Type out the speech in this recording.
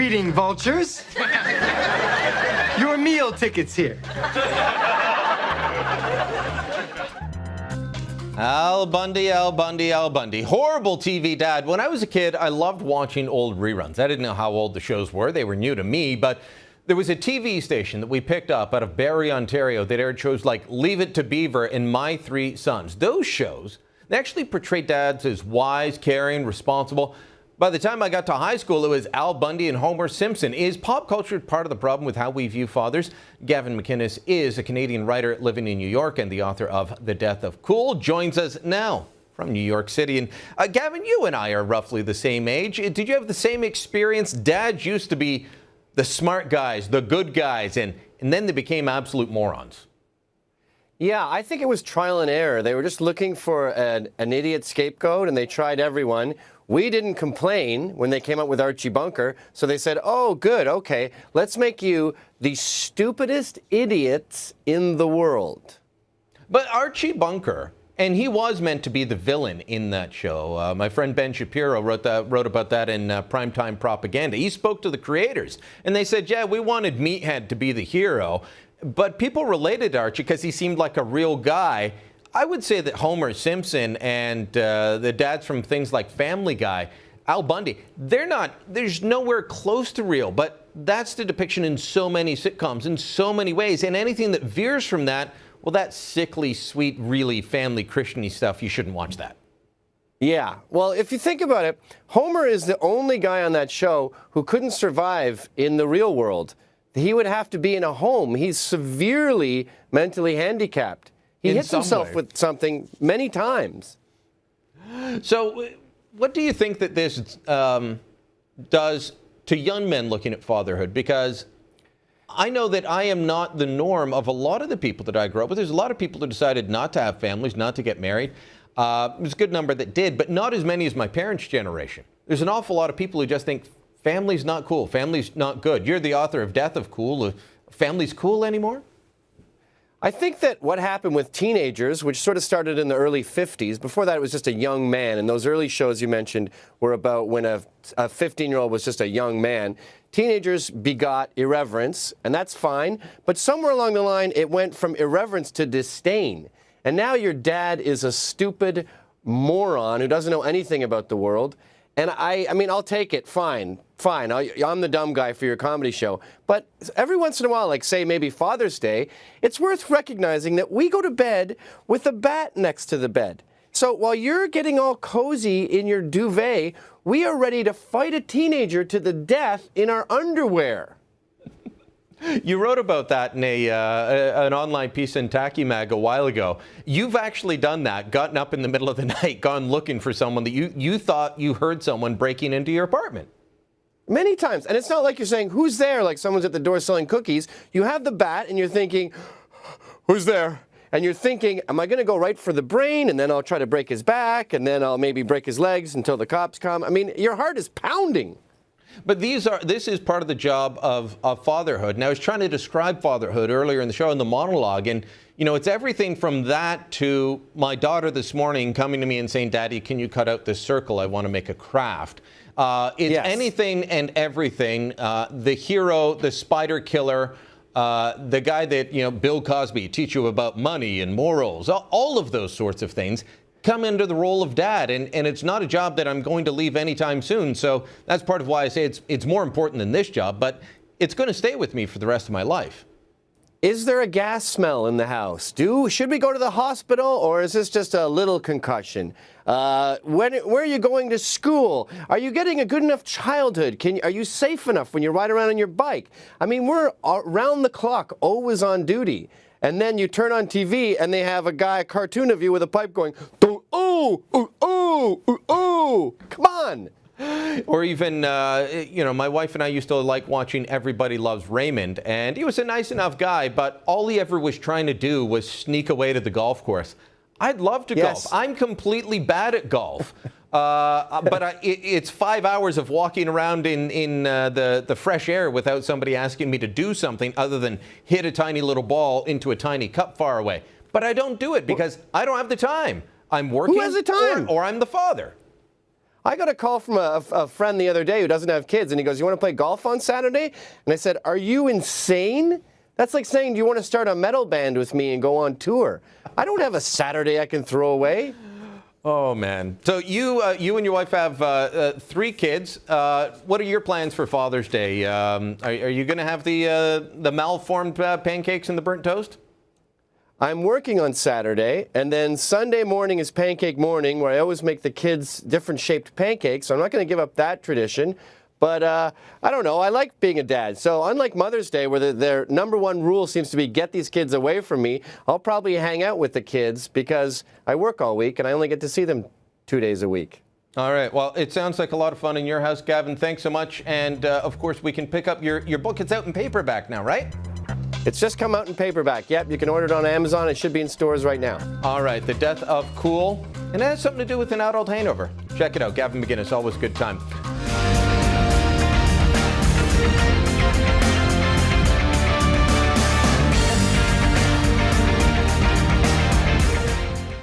Greeting, vultures. Your meal tickets here. Al Bundy, Al Bundy, Al Bundy. Horrible TV dad. When I was a kid, I loved watching old reruns. I didn't know how old the shows were. They were new to me, but there was a TV station that we picked up out of Barrie, Ontario that aired shows like Leave It to Beaver and My Three Sons. Those shows, they actually portrayed dads as wise, caring, responsible. By the time I got to high school, it was Al Bundy and Homer Simpson. Is pop culture part of the problem with how we view fathers? Gavin McInnes is a Canadian writer living in New York and the author of The Death of Cool. Joins us now from New York City. And Gavin, you and I are roughly the same age. Did you have the same experience? Dads used to be the smart guys, the good guys, and then they became absolute morons. Yeah, I think it was trial and error. They were just looking for an idiot scapegoat, and they tried everyone. We didn't complain when they came up with Archie Bunker, so they said, oh, good, okay, let's make you the stupidest idiots in the world. But Archie Bunker, and he was meant to be the villain in that show. My friend Ben Shapiro wrote about that in Primetime Propaganda. He spoke to the creators, and they said, yeah, we wanted Meathead to be the hero, but people related to Archie because he seemed like a real guy. I would say that Homer Simpson and the dads from things like Family Guy, Al Bundy, there's nowhere close to real, but that's the depiction in so many sitcoms, in so many ways, and anything that veers from that, well, that sickly, sweet, really family Christian-y stuff, you shouldn't watch that. Yeah, well, if you think about it, Homer is the only guy on that show who couldn't survive in the real world. He would have to be in a home. He's severely mentally handicapped. He hits himself with something many times. So what do you think that this does to young men looking at fatherhood? Because I know that I am not the norm of a lot of the people that I grew up with. There's a lot of people that decided not to have families, not to get married. There's a good number that did, but not as many as my parents' generation. There's an awful lot of people who just think family's not cool, family's not good. You're the author of Death of Cool. Family's cool anymore? I think that what happened with teenagers, which sort of started in the early 50s, before that it was just a young man, and those early shows you mentioned were about when a 15-year-old was just a young man. Teenagers begot irreverence, and that's fine, but somewhere along the line it went from irreverence to disdain. And now your dad is a stupid moron who doesn't know anything about the world. And I mean, I'll take it, fine. I'm the dumb guy for your comedy show. But every once in a while, like say maybe Father's Day, it's worth recognizing that we go to bed with a bat next to the bed. So while you're getting all cozy in your duvet, we are ready to fight a teenager to the death in our underwear. You wrote about that in an online piece in Tacky Mag a while ago. You've actually done that, gotten up in the middle of the night, gone looking for someone that you thought you heard someone breaking into your apartment. Many times. And it's not like you're saying, who's there? Like someone's at the door selling cookies. You have the bat and you're thinking, who's there? And you're thinking, am I going to go right for the brain? And then I'll try to break his back. And then I'll maybe break his legs until the cops come. I mean, your heart is pounding. But this is part of the job of fatherhood. And I was trying to describe fatherhood earlier in the show in the monologue. And, you know, it's everything from that to my daughter this morning coming to me and saying, Daddy, can you cut out this circle? I want to make a craft. It's anything and everything. The hero, the spider killer, the guy that, you know, Bill Cosby, teach you about money and morals, all of those sorts of things come into the role of dad, and it's not a job that I'm going to leave anytime soon. So that's part of why I say it's more important than this job, but it's going to stay with me for the rest of my life. Is there a gas smell in the house? Should we go to the hospital, or is this just a little concussion? Where are you going to school? Are you getting a good enough childhood? Are you safe enough when you ride around on your bike? I mean, we're around the clock, always on duty. And then you turn on TV and they have a cartoon of you with a pipe going, ooh, ooh, ooh, ooh, ooh, come on. Or even, you know, my wife and I used to like watching Everybody Loves Raymond, and he was a nice enough guy, but all he ever was trying to do was sneak away to the golf course. I'd love to golf. I'm completely bad at golf. But it's 5 hours of walking around in the fresh air without somebody asking me to do something other than hit a tiny little ball into a tiny cup far away. But I don't do it because I don't have the time. I'm working. Who has the time? Or I'm the father. I got a call from a friend the other day who doesn't have kids, and he goes, "You want to play golf on Saturday?" And I said, "Are you insane? That's like saying, do you want to start a metal band with me and go on tour? I don't have a Saturday I can throw away." Oh, man. So you and your wife have 3 kids. What are your plans for Father's Day? Are you going to have the malformed pancakes and the burnt toast? I'm working on Saturday, and then Sunday morning is pancake morning, where I always make the kids different shaped pancakes. So I'm not going to give up that tradition. But I don't know. I like being a dad. So unlike Mother's Day, where their number one rule seems to be get these kids away from me, I'll probably hang out with the kids because I work all week and I only get to see them 2 days a week. All right. Well, it sounds like a lot of fun in your house, Gavin. Thanks so much. And, of course, we can pick up your book. It's out in paperback now, right? It's just come out in paperback. Yep, you can order it on Amazon. It should be in stores right now. All right. The Death of Cool. And it has something to do with an adult hangover. Check it out. Gavin McGinnis, always good time.